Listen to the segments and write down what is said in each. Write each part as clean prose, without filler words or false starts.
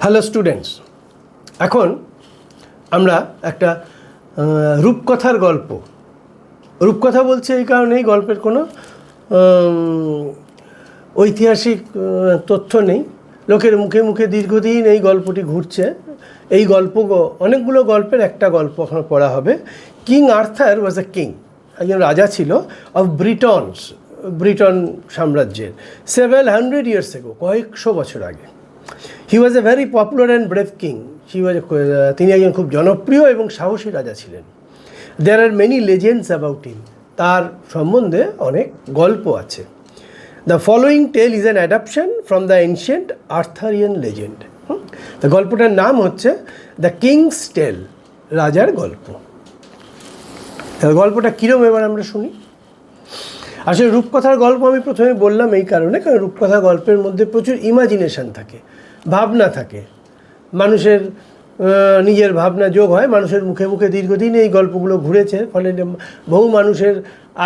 Hello students, এখন আমরা একটা রূপকথার গল্প। রূপকথা বলছে এই কারণেই, গল্পের কোনো ঐতিহাসিক তথ্য নেই, লোকের মুখে মুখে দীর্ঘদিন এই গল্পটি ঘুরছে। এই গল্প অনেকগুলো গল্পের একটা গল্প এখন পড়া হবে। King Arthur was a king, একজন রাজা ছিল অফ ব্রিটন সাম্রাজ্যের, সেভারাল 100 years ago, কয়েকশো বছর আগে। He was a very popular and brave king. তিনি একজন খুব জনপ্রিয় এবং সাহসী রাজা ছিলেন। There are many legends about him, তার সম্বন্ধে অনেক গল্প আছে। The following tale is an adaption from the ancient Arthurian legend. তা গল্পটার নাম হচ্ছে দ্য কিংস টেল, রাজার গল্প। গল্পটা কীরকম এবার আমরা শুনি। আসলে রূপকথার গল্প আমি প্রথমে বললাম এই কারণে, কারণ রূপকথা গল্পের মধ্যে প্রচুর ইমাজিনেশন থাকে, ভাবনা থাকে, মানুষের নিজের ভাবনা যোগ হয়। মানুষের মুখে মুখে দীর্ঘদিন এই গল্পগুলো ঘুরেছে, ফলে বহু মানুষের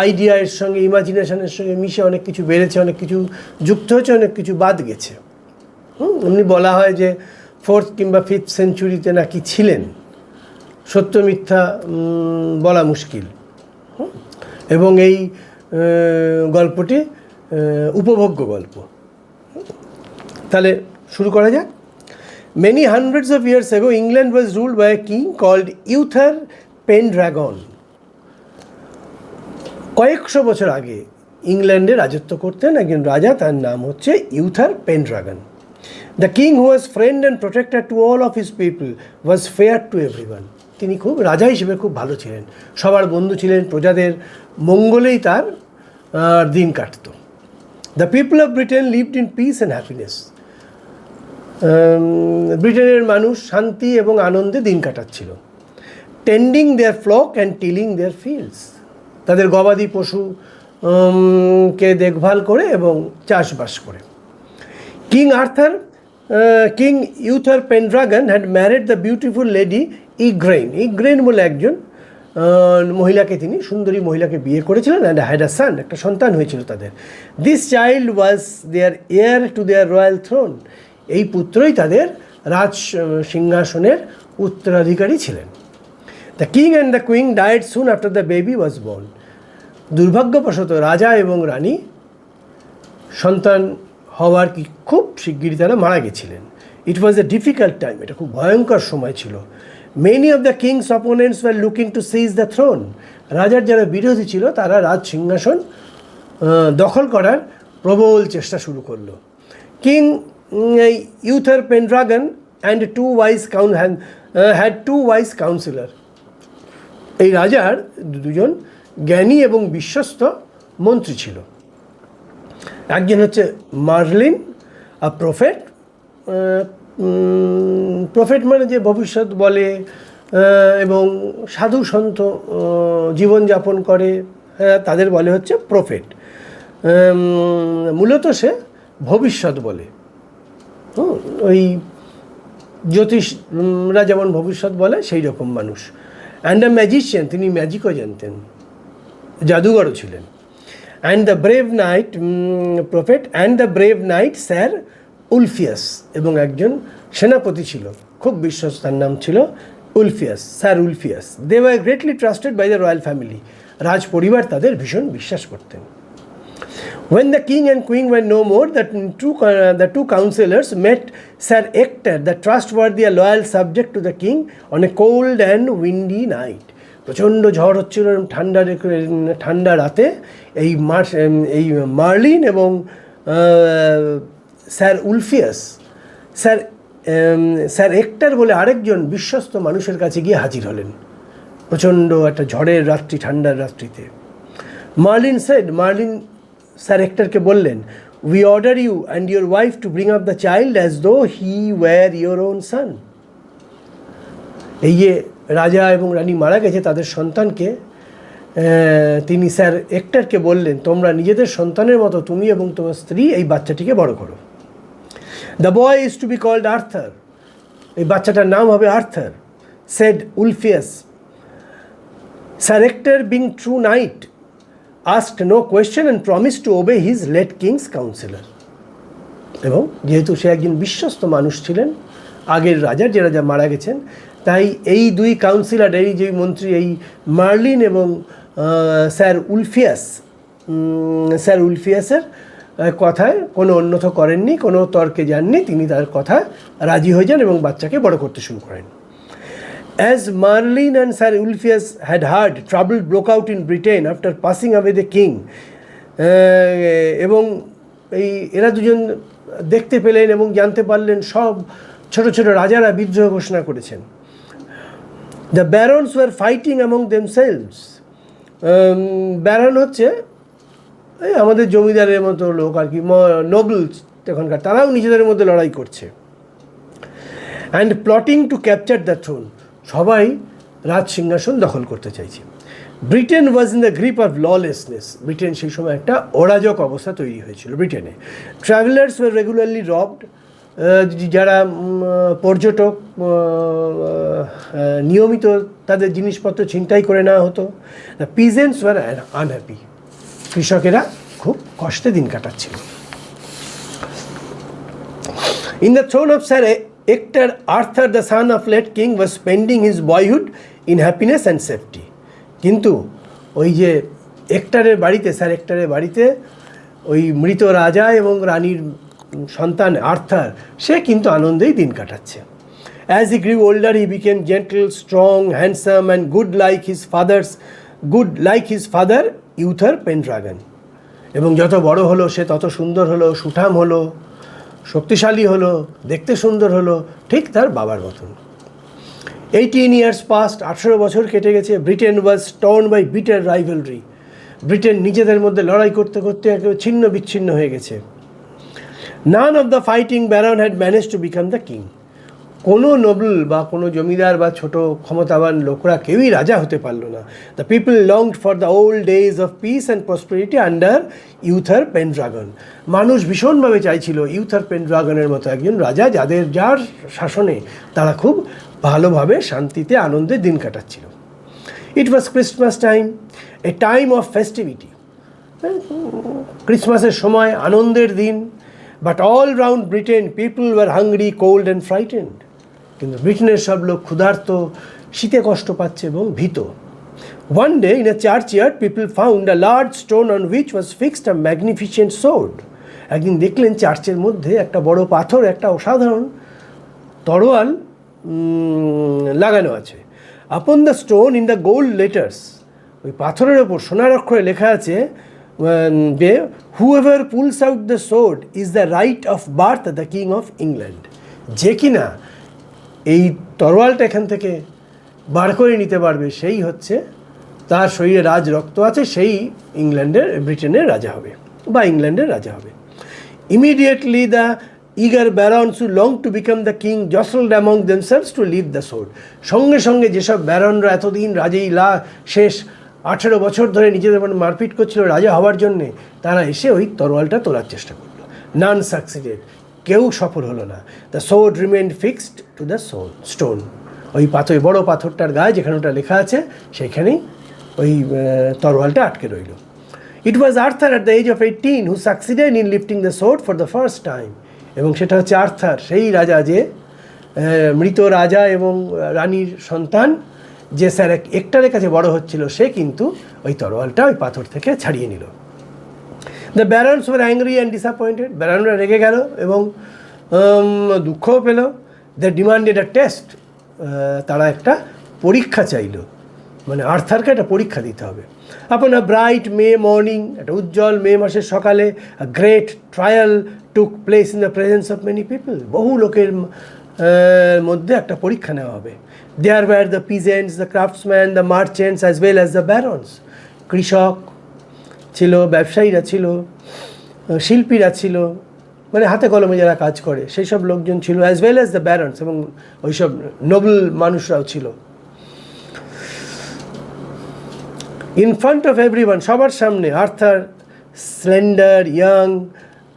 আইডিয়া এর সঙ্গে, ইমাজিনেশনের সঙ্গে মিশে অনেক কিছু বেড়েছে, অনেক কিছু যুক্ত হয়েছে, অনেক কিছু বাদ গেছে। এমনি বলা হয় যে 4th কিংবা 5th সেঞ্চুরিতে নাকি ছিলেন, সত্য মিথ্যা বলা মুশকিল। এবং এই গল্পটি উপভোগ্য গল্প। তাহলে শুরু করা যাক। Many hundreds of years ago, England was ruled by a king called Uther Pendragon. কয়েকশো বছর আগে ইংল্যান্ডে রাজত্ব করতেন একজন রাজা, তার নাম হচ্ছে Uther Pendragon. The king who was friend and protector to all of his people was fair to everyone. তিনি খুব রাজা হিসেবে খুব ভালো ছিলেন, সবার বন্ধু ছিলেন, প্রজাদের মঙ্গলেই তার দিন কাটত। The people of Britain lived in peace and happiness. ব্রিটেনের মানুষ শান্তি এবং আনন্দে দিন কাটাচ্ছিল। Tending their flock and tilling their fields, তাদের গবাদি পশু কে দেখভাল করে এবং চাষবাস করে। King Uther Pendragon had married the beautiful lady Igraine বলে একজন মহিলাকে, তিনি সুন্দরী মহিলাকে বিয়ে করেছিলেন, অ্যান্ড হ্যাড আ সান, একটা সন্তান হয়েছিল তাদের। This child was their heir to their royal throne, এই পুত্রই তাদের রাজ সিংহাসনের উত্তরাধিকারী ছিলেন। The king and the queen died soon after the baby was born. দুর্ভাগ্যবশত রাজা এবং রানী সন্তান হওয়ার খুব শিগগিরই তারা মারা গেছিলেন। ইট ওয়াজ এ ডিফিকাল্ট টাইম, এটা খুব ভয়ঙ্কর সময় ছিল। Many of the king's opponents were looking to seize the throne. রাজার যারা বিরোধী ছিল তারা রাজ সিংহাসন দখল করার প্রবল চেষ্টা শুরু করলো। King Uther Pendragon and had two wise counselor. এই রাজার দুজন জ্ঞানী এবং বিশ্বস্ত মন্ত্রী ছিল। একজন হচ্ছে মার্লিন, আ প্রফেট। প্রফেট মানে যে ভবিষ্যৎ বলে এবং সাধু সন্ত জীবনযাপন করে, তাদের বলে হচ্ছে প্রফেট। মূলত সে ভবিষ্যৎ বলে, ওই জ্যোতিষরা যেমন ভবিষ্যৎ বলে সেই রকম মানুষ। অ্যান্ড দ্য ম্যাজিশিয়ান, তিনি ম্যাজিকও জানতেন, জাদুঘরও ছিলেন। And the brave knight prophet and the brave knight Sir Ulfius, এবং একজন সেনাপতি ছিল খুব বিশ্বস্ত, তার নাম ছিল Sir Ulfius. They were greatly trusted by the royal family, রাজ পরিবার তাদের ভীষণ বিশ্বাস করতেন। When the king and queen were no more, the two counselors met Sir Ector, the trustworthy and loyal subject to the king, on a cold and windy night. প্রচণ্ড ঝড় হচ্ছিল, ঠান্ডা রাতে এই মার্লিন এবং স্যার উলফিয়াস স্যার এক্টার বলে আরেকজন বিশ্বস্ত মানুষের কাছে গিয়ে হাজির হলেন প্রচণ্ড একটা ঝড়ের রাত্রি, ঠান্ডার রাত্রিতে। মার্লিন স্যার এক্টারকে বললেন, we order you and your wife to bring up the child as though he were your own son. এই যে রাজা এবং রানী মারা গেছে, তাদের সন্তানকে তিনি স্যার এক্টারকে বললেন, তোমরা নিজেদের সন্তানের মতো তুমি এবং তোমার স্ত্রী এই বাচ্চাটিকে বড় করো। The boy is to be called Arthur, এই বাচ্চাটার নাম হবে Arthur, said Ulfius. Sir Ector being true knight asked no question and promised to obey his late king's counselor. এবং যেহেতু সে একজন বিশ্বস্ত মানুষ ছিলেন আগের রাজার, যে রাজা মারা গেছেন, তাই এই দুই কাউন্সিলর, এই যে মন্ত্রী, এই মার্লিন এবং স্যার উলফিয়াসের কথায় কোনো অন্যথা করেননি, কোনো তর্কে যাননি, তিনি তার কথায় রাজি হয়ে যান এবং বাচ্চাকে বড় করতে শুরু করেন। As Merlin and Sir Ulfius had heard, trouble broke out in Britain after passing away the king. এবং এরা দুজন দেখতে পেলেন এবং জানতে পারলেন সব ছোট ছোট রাজারা বিদ্রোহ ঘোষণা করেছেন। The barons were fighting among themselves. Baron হচ্ছে এই আমাদের জমিদারের মতো লোক আর কি, নোবেলস তখনকার, তারাও নিজেদের মধ্যে লড়াই করছে। And plotting to capture the throne, সবাই রাজ সিংহাসন দখল করতে চাইছে। Britain was in the grip of lawlessness, Britain সেই সময় একটা অরাজক অবস্থা তৈরি হয়েছিল ব্রিটেনে। ট্রাভেলার্স ওয়ার রেগুলারলি রবড, যারা পর্যটক নিয়মিত তাদের জিনিসপত্র ছিনতাই করে নেওয়া হতো। দ্য পিজেন্টস ওয়ার আনহ্যাপি, কৃষকেরা খুব কষ্টে দিন কাটাচ্ছিল। In the throne of Sir Ector, Arthur, the son of late king, was spending his boyhood in happiness and safety. কিন্তু ওই যে স্যার এক্টারের বাড়িতে ওই মৃত রাজা এবং রানীর সন্তান আর্থার, সে কিন্তু আনন্দেই দিন কাটাচ্ছে। As he grew older, he became gentle, strong, handsome and good like his father, Uther Pendragon. এবং যত বড় হলো সে তত সুন্দর হলো, সুঠাম হলো, শক্তিশালী হলো, দেখতে সুন্দর হলো, ঠিক তার বাবার মতন। 18 years past, 18 বছর কেটে গেছে। Britain was torn by bitter rivalry, Britain নিজেদের মধ্যে লড়াই করতে করতে একেবারে ছিন্ন বিচ্ছিন্ন হয়ে গেছে। None of the fighting Baron had manage to become the king, কোনো নোবেল বা কোনো জমিদার বা ছোট ক্ষমতাবান লোকরা কেউই রাজা হতে পারলো না। The people longed for the old days of peace and prosperity under Uther Pendragon, মানুষ ভীষণভাবে চাইছিল ইউথার পেনড্রাগনের মতো একজন রাজা, যার শাসনে তারা খুব ভালোভাবে শান্তিতে আনন্দে দিন কাটাচ্ছিল। It was Christmas time, a time of festivity, ক্রিসমাসের সময়, আনন্দের দিন। But all round Britain people were hungry, cold and frightened, কিন্তু ব্রিটেনের সব লোক ক্ষুধার্ত, শীতে কষ্ট পাচ্ছে এবং ভীত। One day in a churchyard people found a large stone on which was fixed a magnificent sword, একদিন দেখলেন চার্চের মধ্যে একটা বড় পাথর, একটা অসাধারণ তরোয়াল লাগানো আছে। Upon the stone in the gold letters, ওই পাথরের ওপর সোনার অক্ষরে লেখা আছে যে whoever pools out the sword is the right of birth the king of England, যে কিনা এই তরোয়ালটা এখান থেকে বার করে নিতে পারবে সেই হচ্ছে, তার শরীরে রাজ রক্ত আছে, সেই ব্রিটেনের রাজা হবে বা ইংল্যান্ডের রাজা হবে। Immediately the eager barons who longed to become the king jostled among themselves to leave the sword, সঙ্গে সঙ্গে যেসব ব্যারনরা এতদিন রাজেই শেষ 18 বছর ধরে নিজেদের মনে মারপিট করছিল রাজা হওয়ার জন্যে, তারা এসে ওই তরোয়ালটা তোলার চেষ্টা করলো। নান সাকসিডেড, কেউ সফল হলো না। The sword remained fixed to the stone, ওই বড় পাথরটার গায়ে যেখানে ওটা লেখা আছে সেখানেই ওই তরোয়ালটা আটকে রইল। It was Arthur at the age of 18 who succeeded in lifting the sword for the first time, এবং সেটা হচ্ছে আর্থার, সেই রাজা যে মৃত রাজা এবং রানীর সন্তান, যে স্যার এক্টারের কাছে বড় হচ্ছিল, সে কিন্তু ওই তরোয়ালটা ওই পাথর থেকে ছাড়িয়ে নিল। The barons were angry and disappointed, ব্যারনরা রেগে গেল এবং দুঃখও পেল। দ্য ডিমান্ডেড আ টেস্ট, তারা একটা পরীক্ষা চাইল, মানে আর্থারকে একটা পরীক্ষা দিতে হবে। আপন আ ব্রাইট মে মর্নিং, একটা উজ্জ্বল মে মাসের সকালে, a great trial took place in the presence of many people, বহু লোকের মধ্যে একটা পরীক্ষা নেওয়া হবে। There were the peasants, the craftsman, the merchants as well as the barons, কৃষক ছিল, ব্যবসায়ীরা ছিল, শিল্পীরা ছিল, মানে হাতে কলমে যারা কাজ করে সেই সব লোকজন ছিল, as well as the barons, এবং ওইসব নোবেল মানুষরাও ছিল। ইন ফ্রন্ট অফ এভরিওয়ান, সবার সামনে, আর্থার, স্লেন্ডার, ইয়াং,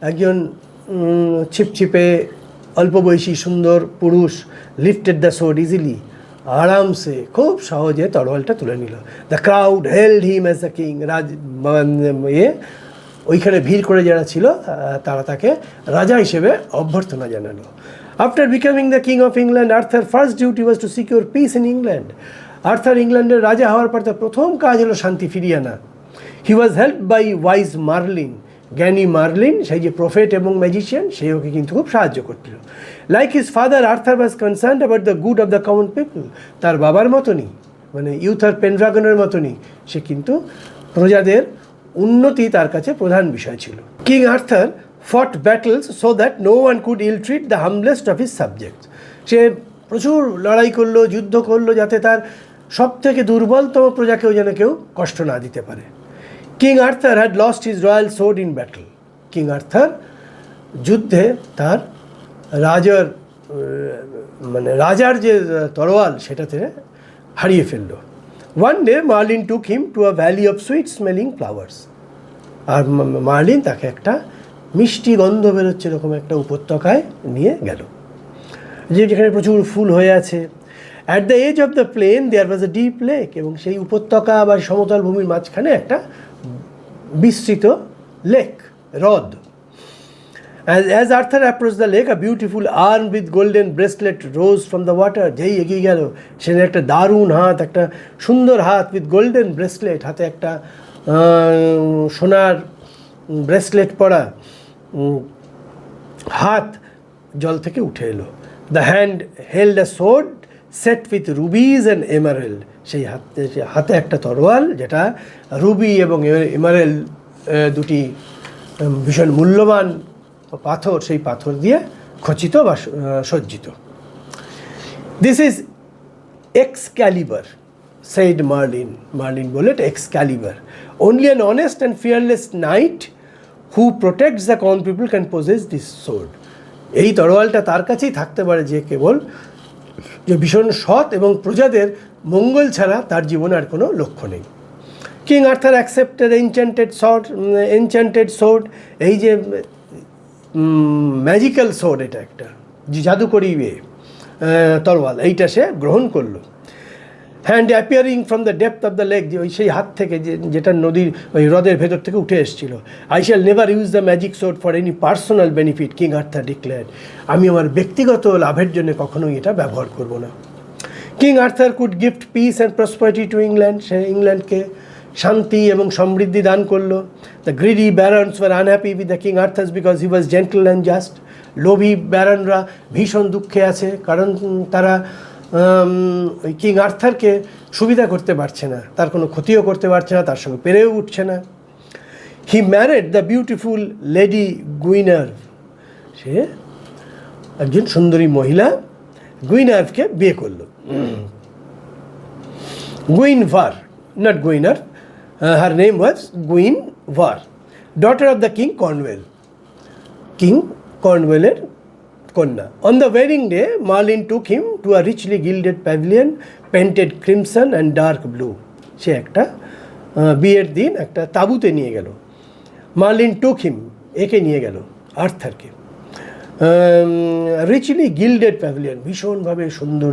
একজন ছিপছিপে অল্প বয়সী সুন্দর পুরুষ, লিফটেড দ্য সোর্ড ইজিলি, আরামসে খুব সহজে তরোয়ালটা তুলে নিল। The crowd held him as the king, ওইখানে ভিড় করে যারা ছিল তারা তাকে রাজা হিসেবে অভ্যর্থনা জানালো। After becoming the king of England, Arthur first duty was to secure piece in England. Arthur ইংল্যান্ডের রাজা হওয়ার পর তার প্রথম কাজ হলো শান্তি ফিরিয়ে আনা। হি ওয়াজ হেল্প বাই ওয়াইজ মার্লিন, জ্ঞানী মার্লিন, সেই যে প্রফেট এবং ম্যাজিশিয়ান, সেই ওকে কিন্তু খুব সাহায্য করছিল। Like his father, Arthur was concerned about the good of the common people. তার বাবার মতনই, মানে ইউথার পেনড্রাগনের মতনই, সে কিন্তু প্রজাদের উন্নতি তার কাছে প্রধান বিষয় ছিল। King Arthur fought battles so that no one could ill treat the humblest of his subjects. সে প্রচুর লড়াই করলো, যুদ্ধ করলো, যাতে তার সব থেকে দুর্বলতম প্রজাকেও যেন কেউ কষ্ট না দিতে পারে। King Arthur had lost his royal sword in battle. King Arthur যুদ্ধে তার রাজার যে তরোয়াল সেটাতে হারিয়ে ফেলল। One day Merlin took him to a valley of sweet smelling flowers. আর মার্লিন তাকে একটা মিষ্টি গন্ধ বেরোচ্ছে এরকম একটা উপত্যকায় নিয়ে গেল, যেখানে প্রচুর ফুল হয়ে আছে। At the age of the plain there was a deep lake, এবং সেই উপত্যকা বা সমতল ভূমির মাঝখানে একটা বিস্তৃত লেক, হ্রদ। As Arthur approached the lake, a beautiful arm with golden bracelet rose from the water. যেই এগিয়ে গেল, সেখানে একটা দারুণ হাত, একটা সুন্দর হাত উইথ গোল্ডেন ব্রেসলেট, হাতে একটা সোনার ব্রেসলেট পরা হাত জল থেকে উঠে এলো। The hand held a sword set with Ruby's and emerald. সেই হাতে একটা তরোয়াল, যেটা রুবি এবং এমারেল্ড দুটি ভীষণ মূল্যবান পাথর, সেই পাথর দিয়ে খচিত বা সজ্জিত। This is Excalibur, said Merlin. Merlin বলে এক্সক্যালিবার। Only an honest and fearless knight who protects the common people can possess this sword. এই তরোয়ালটা তার কাছেই থাকতে পারে যে কেবল যে ভীষণ সৎ এবং প্রজাদের মঙ্গল ছাড়া তার জীবনে আর কোনো লক্ষ্য নেই। King Arthur accepted enchanted sword, এই যে ম্যাজিক্যাল সোর্ড, এটা একটা জাদুকরি তরোয়াল, এইটা সে গ্রহণ করলো। Hand appearing from the depth of the lake, যে ওই সেই হাত থেকে যেটা নদীর ওই হ্রদের ভেতর থেকে উঠে এসেছিল। I shall never use the magic sword for any personal benefit, king Arthur declared. আমি আমার ব্যক্তিগত লাভের জন্য কখনোই এটা ব্যবহার করব না। King Arthur could gift peace and prosperity to England, সে ইংল্যান্ডকে শান্তি এবং সমৃদ্ধি দান করলো। The greedy barons were unhappy with the King Arthur's because he was gentle and just. লোভী ব্যারনরা ভীষণ দুঃখে আছে, কারণ তারা ওই কিং আর্থারকে সুবিধা করতে পারছে না, তার কোনো ক্ষতিও করতে পারছে না, তার সঙ্গে পেরেও উঠছে না। He married the beautiful lady Guinevere, সে একজন সুন্দরী মহিলা গুইনার্ভকে বিয়ে করলো। Guinevere, not Guinar, her name was Guinevere, daughter of the king Cornwall, king কর্নওয়েলের কন্যা। On the wedding day Merlin took him to a richly gilded pavilion painted crimson and dark blue. সে একটা বিয়ের দিন একটা তাঁবুতে নিয়ে গেল। মার্লিন টুক হিম, একে নিয়ে গেল আর্থারকে। রিচলি গিল্ডেড প্যাভিলিয়ন, ভীষণভাবে সুন্দর,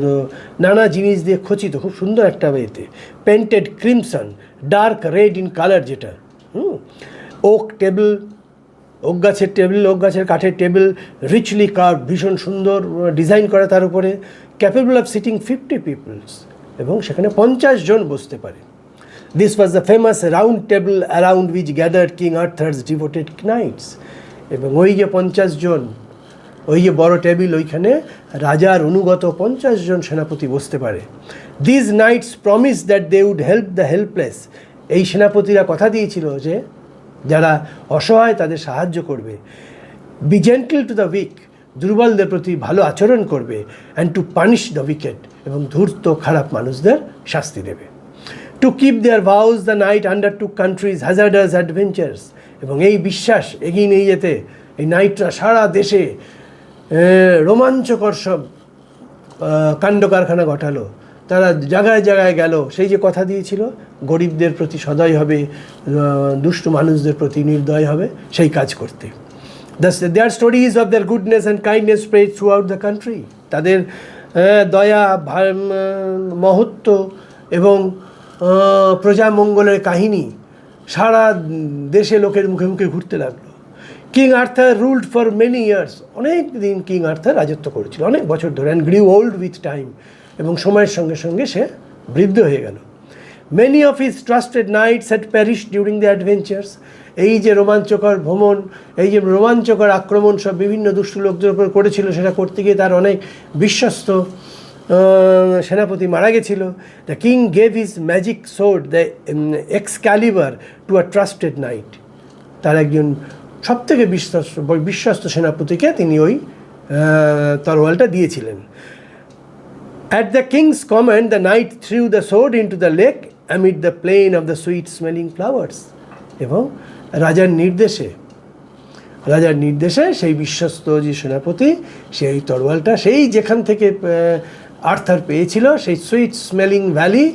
নানা জিনিস দিয়ে খচিত, খুব সুন্দর একটা ওয়েতে। Painted crimson, dark red in colour, যেটা ওক টেবিল, ওক গাছের কাঠের টেবিল, রিচলি কার্ভ, ভীষণ সুন্দর ডিজাইন করা তার উপরে। ক্যাপেবল অফ সিটিং 50 পিপলস, এবং সেখানে 50 জন বসতে পারে। This was the famous round table around which gathered King Arthur's devoted knights. এবং ওই যে 50 জন, ওই যে বড় টেবিল, ওইখানে রাজার অনুগত 50 জন সেনাপতি বসতে পারে। This knights promise that they would help the helpless. এই সেনাপতিরা কথা দিয়েছিল যে যারা অসহায় তাদের সাহায্য করবে। Be gentle to the weak, দুর্বলদের প্রতি ভালো আচরণ করবে। And to punish the wicked, এবং ধূর্ত খারাপ মানুষদের শাস্তি দেবে। To keep their vows the knight under to country's hazardous adventures. এবং এই বিশ্বাস এগিয়ে নিয়ে যেতে এই নাইটরা সারা দেশে রোমাঞ্চকর সব কাণ্ড কারখানা ঘটালো। তারা জায়গায় জায়গায় গেল, সেই যে কথা দিয়েছিল গরিবদের প্রতি সদয় হবে, দুষ্ট মানুষদের প্রতি নির্দয় হবে, সেই কাজ করতে। Their stories of their goodness and kindness spread throughout the country. তাদের দয়া, মহত্ব এবং প্রজামঙ্গলের কাহিনী সারা দেশে লোকের মুখে মুখে ঘুরতে লাগলো। King Arthur ruled for many years, অনেক দিন কিং আর্থার রাজত্ব করেছিল, অনেক বছর ধরে, and grew old with time, এবং সময়ের সঙ্গে সঙ্গে সে বৃদ্ধ হয়ে গেল। Many of his trusted knights had perished during the adventures, এই যে রোমাঞ্চকর ভ্রমণ, এই যে রোমাঞ্চকর আক্রমণ সব বিভিন্ন দুষ্টু লোকদের উপর করেছিল, সেটা করতে গিয়ে তার অনেক বিশ্বস্ত সেনাপতি মারা গেছিল। The king gave his magic sword the Excalibur to a trusted knight, তার একজন সবথেকে বিশ্বস্ত সেনাপতিকে তিনি ওই তরোয়ালটা দিয়েছিলেন। At the king's command, the knight threw the sword into the lake amid the plain of the sweet-smelling flowers. এবং রাজার নির্দেশে সেই বিশ্বস্ত যে সেনাপতি সেই তরোয়ালটা, সেই যেখান থেকে আর্থার পেয়েছিল, সেই সুইট স্মেলিং ভ্যালি,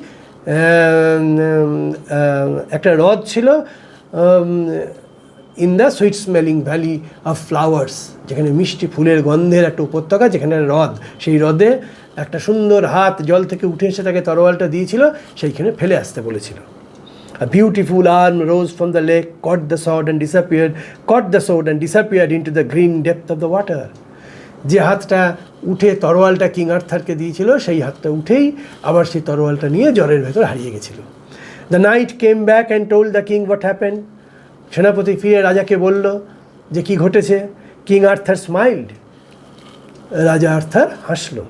একটা হ্রদ ছিল, in the sweet smelling valley of flowers, যেখানে মিষ্টি ফুলের গন্ধের একটা উপত্যকা, যেখানে হ্রদ, সেই হ্রদে একটা সুন্দর হাত জল থেকে উঠে এসে তাকে তরোয়ালটা দিয়েছিল, সেইখানে ফেলে আসতে বলেছিল। A beautiful arm rose from the lake, caught the sword and disappeared into the green depth of the water. যে হাতটা উঠে তরোয়ালটা কিং আর্থারকে দিয়েছিল, সেই হাতটা উঠেই আবার সেই তরোয়ালটা নিয়ে জলের ভেতর হারিয়ে গেছিল। The knight came back and told the king what happened. সেনাপতি ফিরে রাজাকে বলল যে কি ঘটেছে। কিং আর্থার স্মাইল্ড, রাজা আর্থার হাসলো।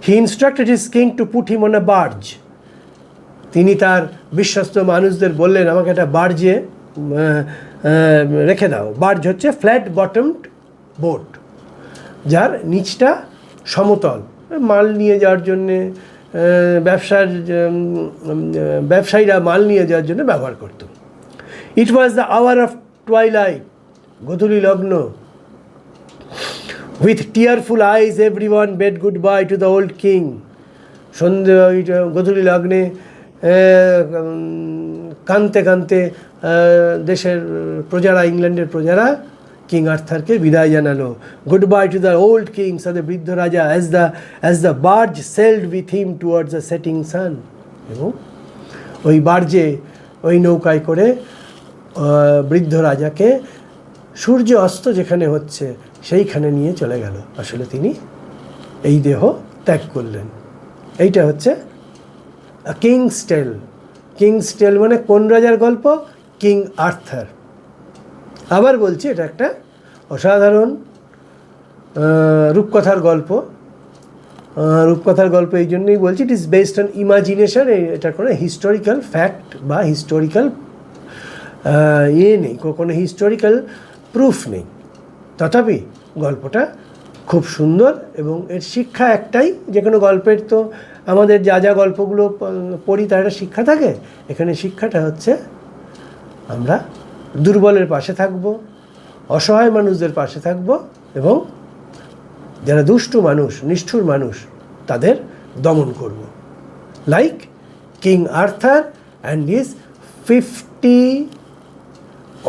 He instructed his king to put him on a barge. তিনি তার বিশ্বস্ত মানুষদের বললেন, আমাকে একটা বার্জে রেখে দাও। বার্জ হচ্ছে ফ্ল্যাট বটমড বোট, যার নিচটা সমতল, মাল নিয়ে যাওয়ার জন্যে, ব্যবসায়ীরা মাল নিয়ে যাওয়ার জন্য ব্যবহার করত। It was the hour of twilight, গোধূলি লগ্ন। With tearful eyes everyone bade goodbye to the old king. সন্ধ্যে গোধূলি লগ্নে কাঁদতে কাঁদতে দেশের প্রজারা, ইংল্যান্ডের প্রজারা কিং আর্থারকে বিদায় জানালো। Good bye to the old king, সাথে বৃদ্ধ রাজা, as the barge sailed with him towards the setting সান। এবং ওই বার্জে, ওই নৌকায় করে বৃদ্ধ রাজাকে সূর্য অস্ত যেখানে হচ্ছে সেইখানে নিয়ে চলে গেল। আসলে তিনি এই দেহ ত্যাগ করলেন। এইটা হচ্ছে কিংস টেল। কিংস টেল মানে কোন রাজার গল্প? King Arthur. আবার বলছি, এটা একটা অসাধারণ রূপকথার গল্প। রূপকথার গল্প এই জন্যই বলছি, it is based on imagination. এটা কোনো হিস্টোরিক্যাল ফ্যাক্ট বা হিস্টোরিক্যাল নেই, কোনো হিস্টোরিক্যাল প্রুফ নেই। তথাপি গল্পটা খুব সুন্দর, এবং এর শিক্ষা একটাই, যে কোনো গল্পের তো আমাদের যা যা গল্পগুলো পড়ি তার একটা শিক্ষা থাকে। এখানে শিক্ষাটা হচ্ছে আমরা দুর্বলের পাশে থাকব, অসহায় মানুষদের পাশে থাকব, এবং যারা দুষ্টু মানুষ, নিষ্ঠুর মানুষ, তাদের দমন করব। Like king Arthur and his 50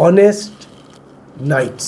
honest Knights.